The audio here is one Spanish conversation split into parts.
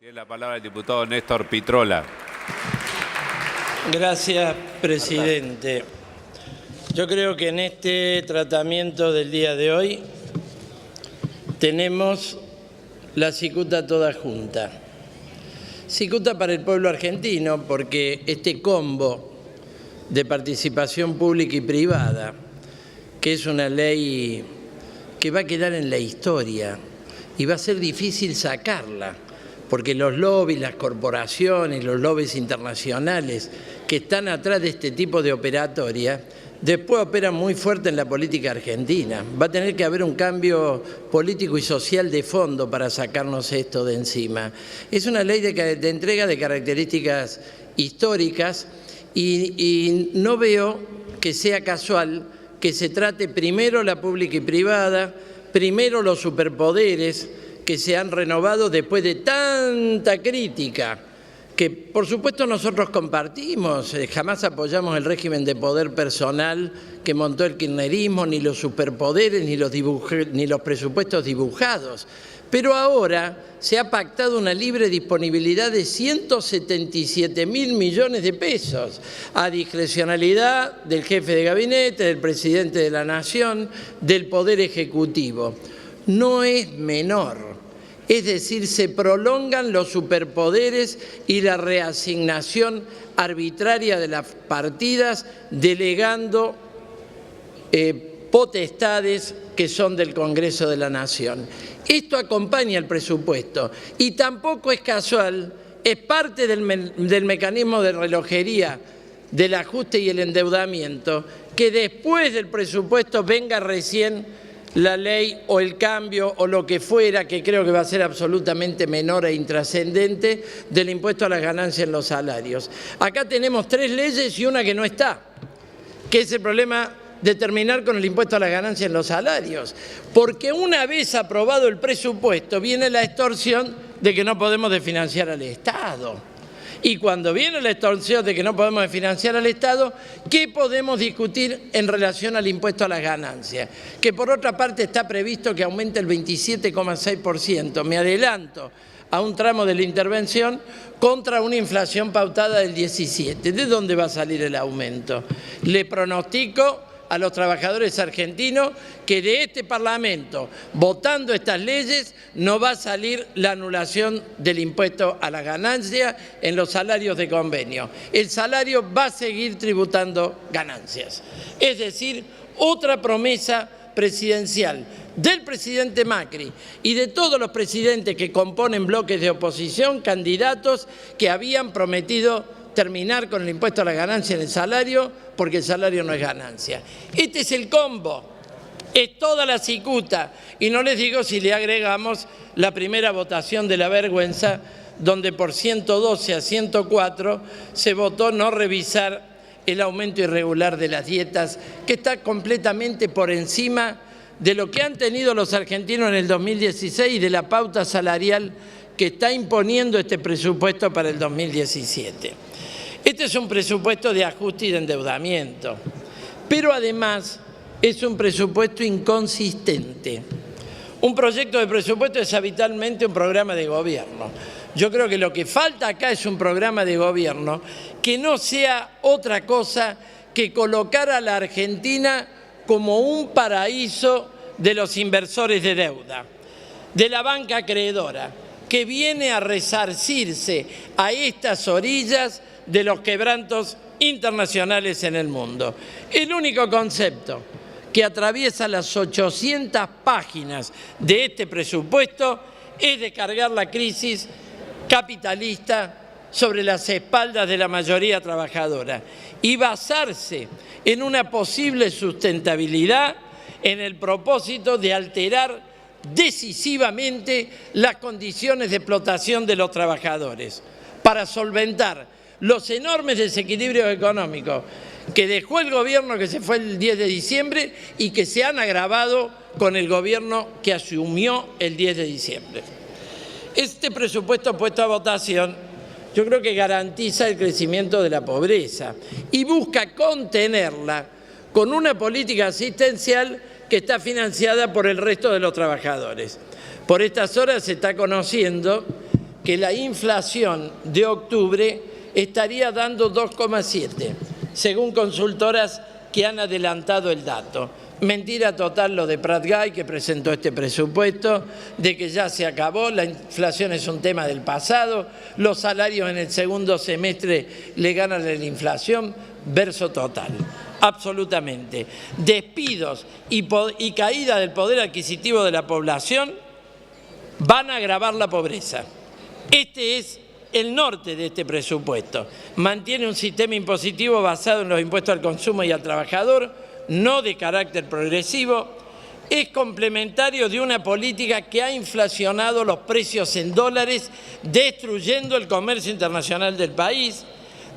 Tiene la palabra el diputado Néstor Pitrola. Gracias, presidente. Yo creo que en este tratamiento del día de hoy tenemos la cicuta toda junta. Cicuta para el pueblo argentino porque este combo de participación pública y privada, que es una ley que va a quedar en la historia y va a ser difícil sacarla, porque los lobbies, las corporaciones, los lobbies internacionales que están atrás de este tipo de operatoria, después operan muy fuerte en la política argentina. Va a tener que haber un cambio político y social de fondo para sacarnos esto de encima. Es una ley de entrega de características históricas y no veo que sea casual que se trate primero la pública y privada, primero los superpoderes, que se han renovado después de tanta crítica, que por supuesto nosotros compartimos, jamás apoyamos el régimen de poder personal que montó el kirchnerismo, ni los superpoderes, ni los presupuestos dibujados. Pero ahora se ha pactado una libre disponibilidad de 177.000 millones de pesos a discrecionalidad del jefe de gabinete, del presidente de la Nación, del Poder Ejecutivo. No es menor. Es decir, se prolongan los superpoderes y la reasignación arbitraria de las partidas, delegando potestades que son del Congreso de la Nación. Esto acompaña el presupuesto y tampoco es casual, es parte del mecanismo de relojería del ajuste y el endeudamiento, que después del presupuesto venga recién la ley o el cambio o lo que fuera, que creo que va a ser absolutamente menor e intrascendente, del impuesto a las ganancias en los salarios. Acá tenemos 3 leyes y una que no está, que es el problema de terminar con el impuesto a las ganancias en los salarios. Porque una vez aprobado el presupuesto viene la extorsión de que no podemos desfinanciar al Estado. Y cuando viene la extorsión de que no podemos financiar al Estado, ¿qué podemos discutir en relación al impuesto a las ganancias? Que por otra parte está previsto que aumente el 27,6%. Me adelanto a un tramo de la intervención contra una inflación pautada del 17%. ¿De dónde va a salir el aumento? Le pronostico a los trabajadores argentinos que de este Parlamento, votando estas leyes, no va a salir la anulación del impuesto a la ganancia en los salarios de convenio. El salario va a seguir tributando ganancias. Es decir, otra promesa presidencial del presidente Macri y de todos los presidentes que componen bloques de oposición, candidatos que habían prometido terminar con el impuesto a la ganancia en el salario, porque el salario no es ganancia. Este es el combo, es toda la cicuta, y no les digo si le agregamos la primera votación de la vergüenza, donde por 112 a 104 se votó no revisar el aumento irregular de las dietas, que está completamente por encima de lo que han tenido los argentinos en el 2016 y de la pauta salarial que está imponiendo este presupuesto para el 2017. Este es un presupuesto de ajuste y de endeudamiento, pero además es un presupuesto inconsistente. Un proyecto de presupuesto es habitualmente un programa de gobierno. Yo creo que lo que falta acá es un programa de gobierno que no sea otra cosa que colocar a la Argentina como un paraíso de los inversores de deuda, de la banca acreedora, que viene a resarcirse a estas orillas de los quebrantos internacionales en el mundo. El único concepto que atraviesa las 800 páginas de este presupuesto es descargar la crisis capitalista sobre las espaldas de la mayoría trabajadora y basarse en una posible sustentabilidad en el propósito de alterar decisivamente las condiciones de explotación de los trabajadores para solventar los enormes desequilibrios económicos que dejó el gobierno que se fue el 10 de diciembre y que se han agravado con el gobierno que asumió el 10 de diciembre. Este presupuesto puesto a votación yo creo que garantiza el crecimiento de la pobreza y busca contenerla con una política asistencial que está financiada por el resto de los trabajadores. Por estas horas se está conociendo que la inflación de octubre estaría dando 2,7, según consultoras que han adelantado el dato. Mentira total lo de Prat Gay, que presentó este presupuesto, de que ya se acabó, la inflación es un tema del pasado, los salarios en el segundo semestre le ganan a la inflación, verso total. Absolutamente. Despidos y caída del poder adquisitivo de la población van a agravar la pobreza. Este es el norte de este presupuesto. Mantiene un sistema impositivo basado en los impuestos al consumo y al trabajador, no de carácter progresivo. Es complementario de una política que ha inflacionado los precios en dólares, destruyendo el comercio internacional del país.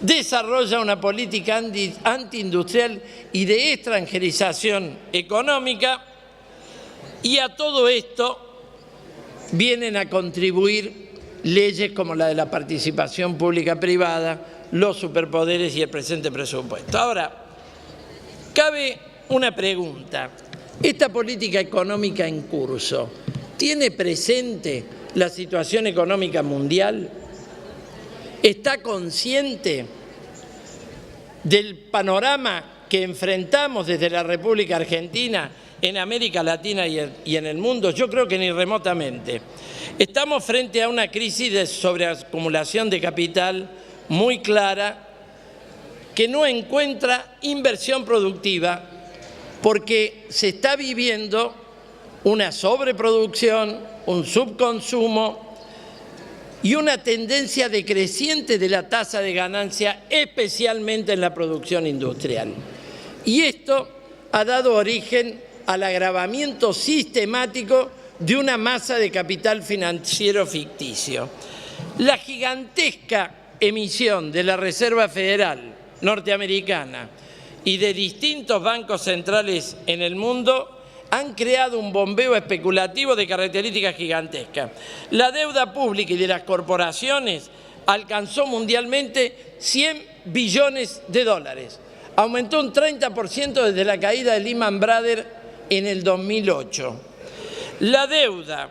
Desarrolla una política antiindustrial y de extranjerización económica, y a todo esto vienen a contribuir leyes como la de la participación pública-privada, los superpoderes y el presente presupuesto. Ahora, cabe una pregunta. ¿Esta política económica en curso tiene presente la situación económica mundial? ¿Está consciente del panorama que enfrentamos desde la República Argentina en América Latina y en el mundo? Yo creo que ni remotamente. Estamos frente a una crisis de sobreacumulación de capital muy clara, que no encuentra inversión productiva porque se está viviendo una sobreproducción, un subconsumo y una tendencia decreciente de la tasa de ganancia, especialmente en la producción industrial. Y esto ha dado origen al agravamiento sistemático de una masa de capital financiero ficticio. La gigantesca emisión de la Reserva Federal norteamericana y de distintos bancos centrales en el mundo han creado un bombeo especulativo de características gigantescas. La deuda pública y de las corporaciones alcanzó mundialmente 100 billones de dólares. Aumentó un 30% desde la caída de Lehman Brothers en el 2008. La deuda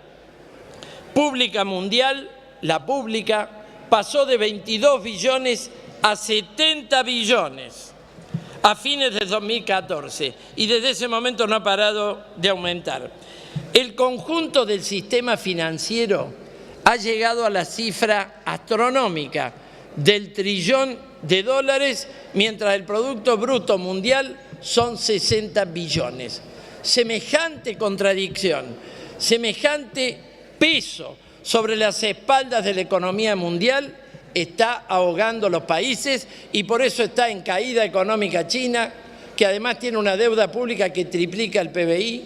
pública mundial, la pública, pasó de 22 billones a 70 billones a fines de 2014 y desde ese momento no ha parado de aumentar. El conjunto del sistema financiero ha llegado a la cifra astronómica del trillón de dólares, mientras el Producto Bruto Mundial son 60 billones. Semejante contradicción, semejante peso sobre las espaldas de la economía mundial está ahogando los países, y por eso está en caída económica China, que además tiene una deuda pública que triplica el PBI.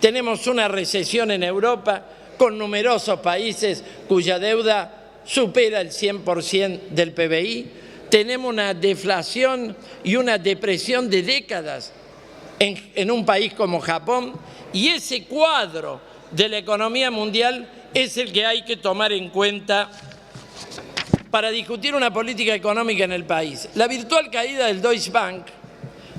Tenemos una recesión en Europa con numerosos países cuya deuda supera el 100% del PBI. Tenemos una deflación y una depresión de décadas en un país como Japón, y ese cuadro de la economía mundial es el que hay que tomar en cuenta para discutir una política económica en el país. La virtual caída del Deutsche Bank,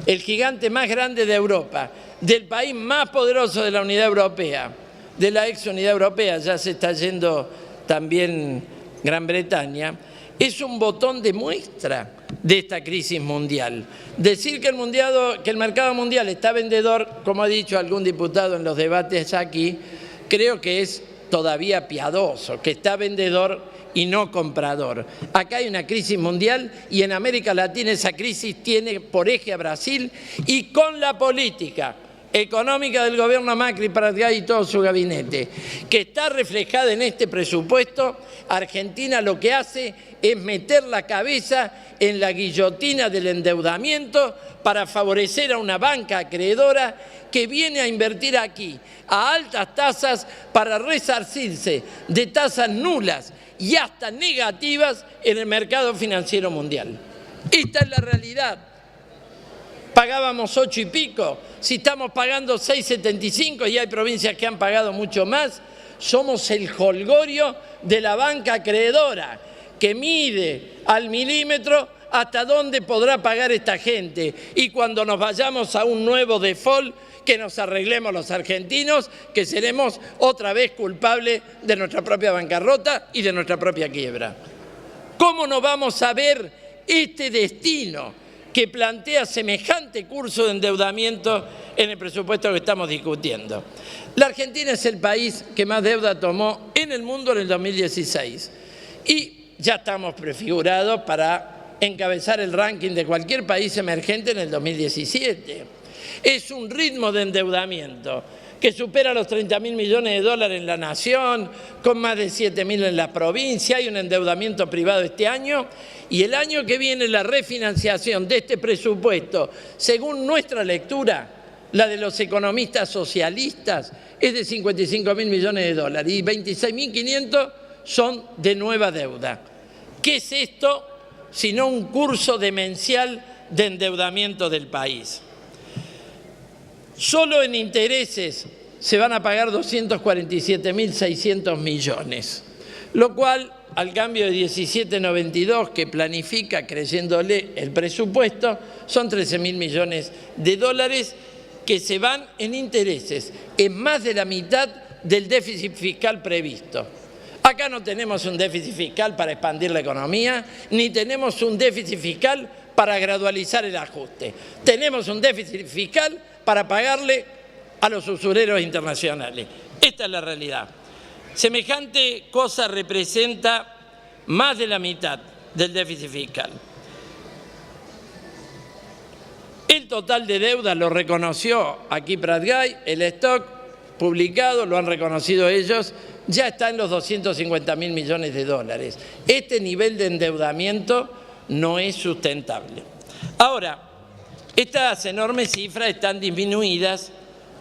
el gigante más grande de Europa, del país más poderoso de la Unidad Europea, de la ex Unidad Europea, ya se está yendo también Gran Bretaña, es un botón de muestra de esta crisis mundial. Decir que el mercado mundial está vendedor, como ha dicho algún diputado en los debates aquí, creo que es todavía piadoso, que está vendedor y no comprador. Acá hay una crisis mundial y en América Latina esa crisis tiene por eje a Brasil, y con la política económica del gobierno Macri, Prat Gay y todo su gabinete, que está reflejada en este presupuesto, Argentina lo que hace es meter la cabeza en la guillotina del endeudamiento para favorecer a una banca acreedora que viene a invertir aquí a altas tasas para resarcirse de tasas nulas y hasta negativas en el mercado financiero mundial. Esta es la realidad. Pagábamos 8 y pico, si estamos pagando 6,75 y hay provincias que han pagado mucho más, somos el jolgorio de la banca acreedora, que mide al milímetro hasta dónde podrá pagar esta gente, y cuando nos vayamos a un nuevo default, que nos arreglemos los argentinos, que seremos otra vez culpables de nuestra propia bancarrota y de nuestra propia quiebra. ¿Cómo no vamos a ver este destino que plantea semejante curso de endeudamiento en el presupuesto que estamos discutiendo? La Argentina es el país que más deuda tomó en el mundo en el 2016 y ya estamos prefigurados para encabezar el ranking de cualquier país emergente en el 2017. Es un ritmo de endeudamiento que supera los 30.000 millones de dólares en la nación, con más de 7.000 en la provincia. Hay un endeudamiento privado este año y el año que viene la refinanciación de este presupuesto, según nuestra lectura, la de los economistas socialistas, es de 55.000 millones de dólares y 26.500 son de nueva deuda. ¿Qué es esto sino un curso demencial de endeudamiento del país? Solo en intereses se van a pagar 247.600 millones, lo cual, al cambio de 17.92 que planifica creyéndole el presupuesto, son 13.000 millones de dólares que se van en intereses, es más de la mitad del déficit fiscal previsto. Acá no tenemos un déficit fiscal para expandir la economía, ni tenemos un déficit fiscal para gradualizar el ajuste. Tenemos un déficit fiscal para pagarle a los usureros internacionales. Esta es la realidad. Semejante cosa representa más de la mitad del déficit fiscal. El total de deuda lo reconoció aquí Pratgay, el stock publicado, lo han reconocido ellos, ya está en los 250.000 millones de dólares. Este nivel de endeudamiento no es sustentable. Ahora, estas enormes cifras están disminuidas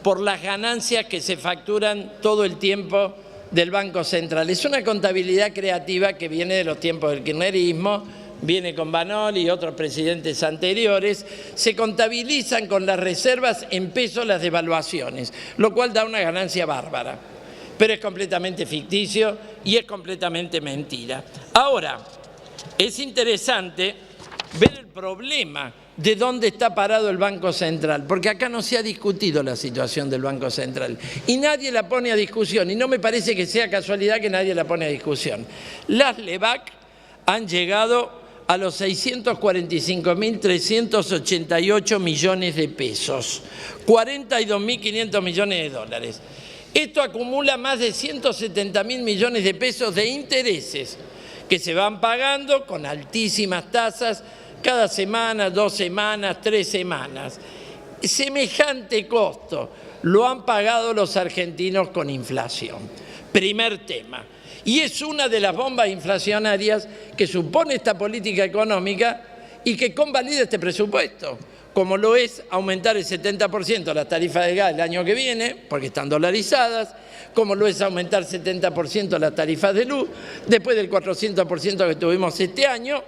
por las ganancias que se facturan todo el tiempo del Banco Central. Es una contabilidad creativa que viene de los tiempos del kirchnerismo, viene con Banol y otros presidentes anteriores. Se contabilizan con las reservas en pesos las devaluaciones, lo cual da una ganancia bárbara. Pero es completamente ficticio y es completamente mentira. Ahora, es interesante ver el problema de dónde está parado el Banco Central, porque acá no se ha discutido la situación del Banco Central y nadie la pone a discusión, y no me parece que sea casualidad que nadie la pone a discusión. Las LEBAC han llegado a los 645.388 millones de pesos, 42.500 millones de dólares. Esto acumula más de 170.000 millones de pesos de intereses que se van pagando con altísimas tasas cada semana, 2 semanas, 3 semanas. Semejante costo lo han pagado los argentinos con inflación. Primer tema. Y es una de las bombas inflacionarias que supone esta política económica y que convalida este presupuesto, como lo es aumentar el 70% las tarifas de gas el año que viene, porque están dolarizadas, como lo es aumentar 70% las tarifas de luz, después del 400% que tuvimos este año,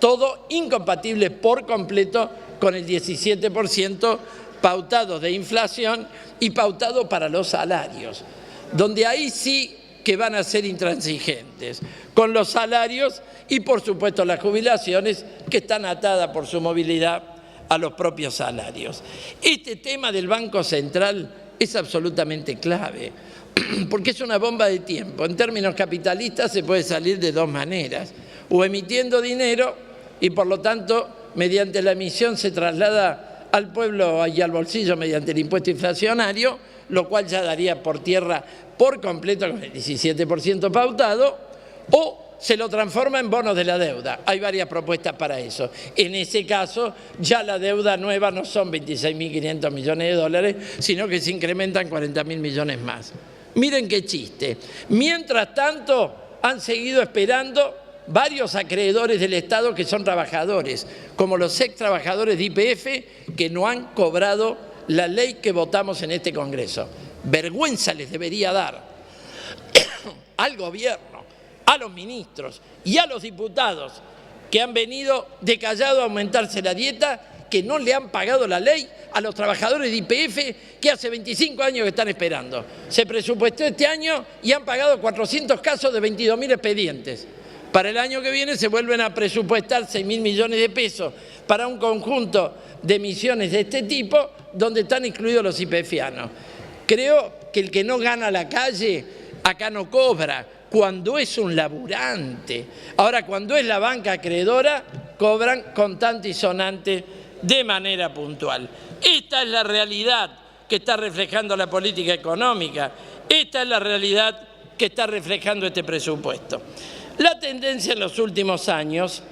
todo incompatible por completo con el 17% pautado de inflación y pautado para los salarios, donde ahí sí que van a ser intransigentes con los salarios y por supuesto las jubilaciones que están atadas por su movilidad a los propios salarios. Este tema del Banco Central es absolutamente clave porque es una bomba de tiempo. En términos capitalistas se puede salir de 2 maneras, o emitiendo dinero y por lo tanto mediante la emisión se traslada al pueblo y al bolsillo mediante el impuesto inflacionario, lo cual ya daría por tierra por completo con el 17% pautado, o se lo transforma en bonos de la deuda. Hay varias propuestas para eso. En ese caso, ya la deuda nueva no son 26.500 millones de dólares, sino que se incrementan 40.000 millones más. Miren qué chiste. Mientras tanto, han seguido esperando varios acreedores del Estado que son trabajadores, como los ex trabajadores de YPF, que no han cobrado la ley que votamos en este Congreso. Vergüenza les debería dar al gobierno, a los ministros y a los diputados que han venido de callado a aumentarse la dieta, que no le han pagado la ley a los trabajadores de YPF que hace 25 años que están esperando. Se presupuestó este año y han pagado 400 casos de 22.000 expedientes Para el año que viene se vuelven a presupuestar 6.000 millones de pesos para un conjunto de emisiones de este tipo donde están incluidos los YPFianos. Creo que el que no gana la calle acá no cobra cuando es un laburante. Ahora, cuando es la banca acreedora, cobran contante y sonante de manera puntual. Esta es la realidad que está reflejando la política económica. Esta es la realidad que está reflejando este presupuesto. La tendencia en los últimos años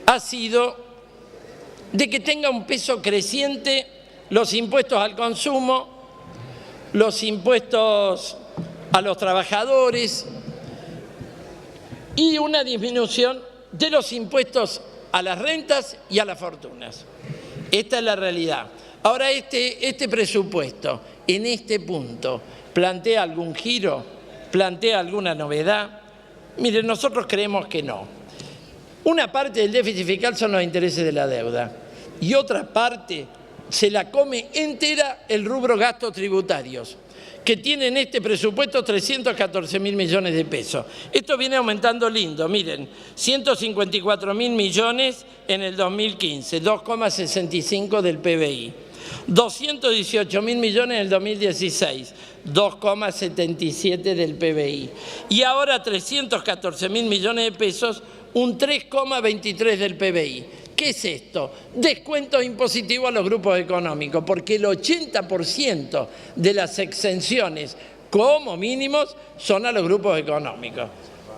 ha sido de que tenga un peso creciente los impuestos al consumo, los impuestos a los trabajadores y una disminución de los impuestos a las rentas y a las fortunas. Esta es la realidad. Ahora, este presupuesto, en este punto, ¿plantea algún giro? ¿Plantea alguna novedad? Miren, nosotros creemos que no. Una parte del déficit fiscal son los intereses de la deuda y otra parte se la come entera el rubro gastos tributarios, que tiene en este presupuesto 314.000 millones de pesos. Esto viene aumentando lindo, miren, 154.000 millones en el 2015, 2,65 del PBI. 218.000 millones en el 2016, 2,77 del PBI. Y ahora 314.000 millones de pesos, un 3,23 del PBI. ¿Qué es esto? Descuentos impositivos a los grupos económicos, porque el 80% de las exenciones como mínimos son a los grupos económicos,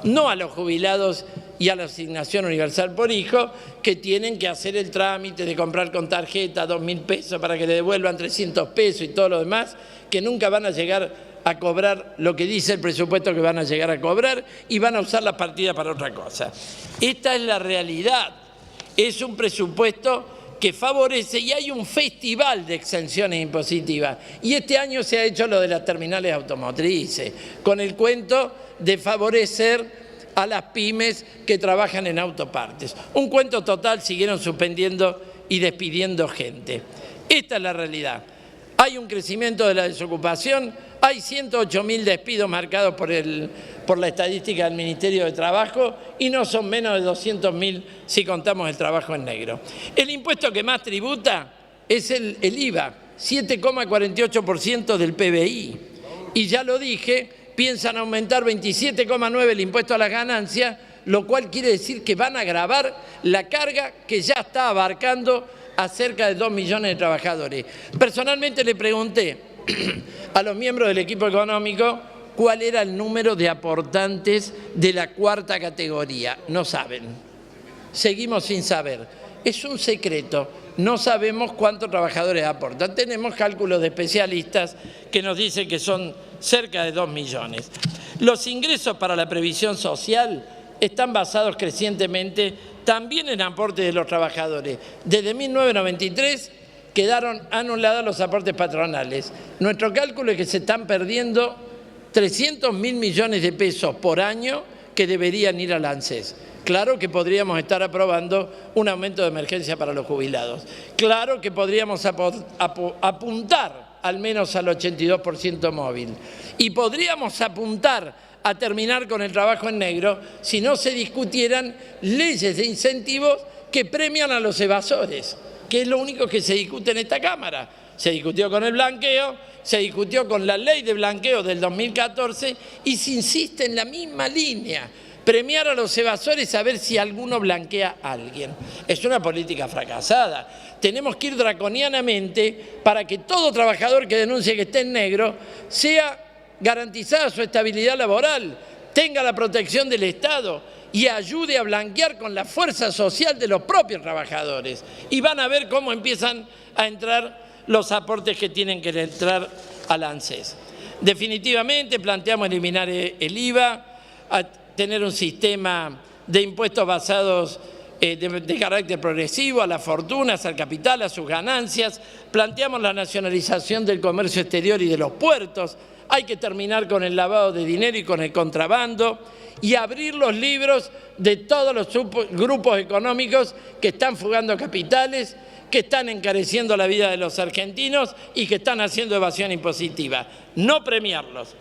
no a los jubilados y a la asignación universal por hijo, que tienen que hacer el trámite de comprar con tarjeta 2.000 pesos para que le devuelvan 300 pesos y todo lo demás, que nunca van a llegar a cobrar lo que dice el presupuesto que van a llegar a cobrar y van a usar las partidas para otra cosa. Esta es la realidad. Es un presupuesto que favorece y hay un festival de exenciones impositivas. Y este año se ha hecho lo de las terminales automotrices, con el cuento de favorecer a las pymes que trabajan en autopartes. Un cuento total, siguieron suspendiendo y despidiendo gente. Esta es la realidad. Hay un crecimiento de la desocupación, hay 108.000 despidos marcados por la estadística del Ministerio de Trabajo y no son menos de 200.000 si contamos el trabajo en negro. El impuesto que más tributa es el IVA, 7,48% del PBI. Y ya lo dije, piensan aumentar 27,9% el impuesto a las ganancias, lo cual quiere decir que van a agravar la carga que ya está abarcando a cerca de 2 millones de trabajadores. Personalmente le pregunté a los miembros del equipo económico cuál era el número de aportantes de la cuarta categoría. No saben. Seguimos sin saber. Es un secreto. No sabemos cuántos trabajadores aportan. Tenemos cálculos de especialistas que nos dicen que son cerca de 2 millones. Los ingresos para la previsión social están basados crecientemente también en aportes de los trabajadores. Desde 1993 quedaron anulados los aportes patronales. Nuestro cálculo es que se están perdiendo 300.000 millones de pesos por año que deberían ir al ANSES. Claro que podríamos estar aprobando un aumento de emergencia para los jubilados. Claro que podríamos apuntar al menos al 82% móvil. Y podríamos apuntar a terminar con el trabajo en negro si no se discutieran leyes de incentivos que premian a los evasores, que es lo único que se discute en esta Cámara. Se discutió con el blanqueo, se discutió con la ley de blanqueo del 2014 y se insiste en la misma línea. Premiar a los evasores a ver si alguno blanquea a alguien. Es una política fracasada. Tenemos que ir draconianamente para que todo trabajador que denuncie que esté en negro sea garantizada su estabilidad laboral, tenga la protección del Estado y ayude a blanquear con la fuerza social de los propios trabajadores. Y van a ver cómo empiezan a entrar los aportes que tienen que entrar al ANSES. Definitivamente planteamos eliminar el IVA, a tener un sistema de impuestos basados de carácter progresivo a las fortunas, al capital, a sus ganancias. Planteamos la nacionalización del comercio exterior y de los puertos. Hay que terminar con el lavado de dinero y con el contrabando y abrir los libros de todos los grupos económicos que están fugando capitales, que están encareciendo la vida de los argentinos y que están haciendo evasión impositiva. No premiarlos.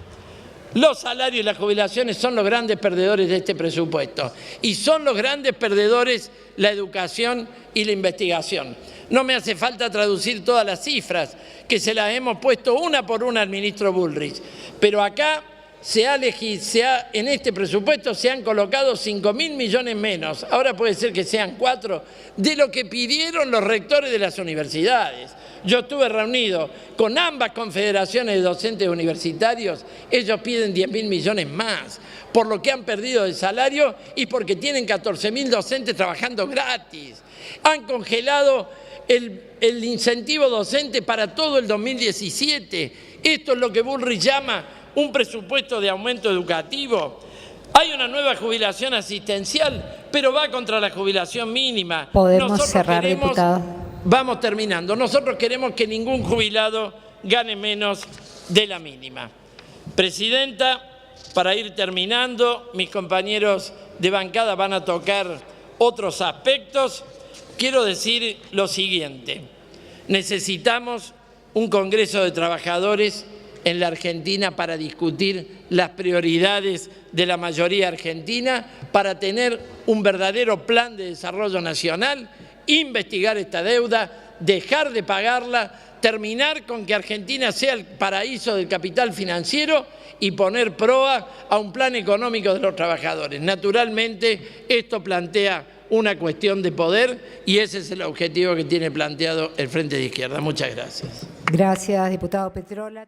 Los salarios y las jubilaciones son los grandes perdedores de este presupuesto y son los grandes perdedores la educación y la investigación. No me hace falta traducir todas las cifras, que se las hemos puesto una por una al ministro Bullrich, pero acá en este presupuesto se han colocado 5.000 millones menos, ahora puede ser que sean 4, de lo que pidieron los rectores de las universidades. Yo estuve reunido con ambas confederaciones de docentes universitarios, ellos piden 10.000 millones más, por lo que han perdido de salario y porque tienen 14.000 docentes trabajando gratis. Han congelado el incentivo docente para todo el 2017. Esto es lo que Bullrich llama un presupuesto de aumento educativo. Hay una nueva jubilación asistencial, pero va contra la jubilación mínima. Podemos cerrar, diputado. Vamos terminando. Nosotros queremos que ningún jubilado gane menos de la mínima. Presidenta, para ir terminando, mis compañeros de bancada van a tocar otros aspectos. Quiero decir lo siguiente. Necesitamos un Congreso de Trabajadores en la Argentina para discutir las prioridades de la mayoría argentina, para tener un verdadero plan de desarrollo nacional, investigar esta deuda, dejar de pagarla, terminar con que Argentina sea el paraíso del capital financiero y poner proa a un plan económico de los trabajadores. Naturalmente, esto plantea una cuestión de poder y ese es el objetivo que tiene planteado el Frente de Izquierda. Muchas gracias. Gracias, diputado Petrola.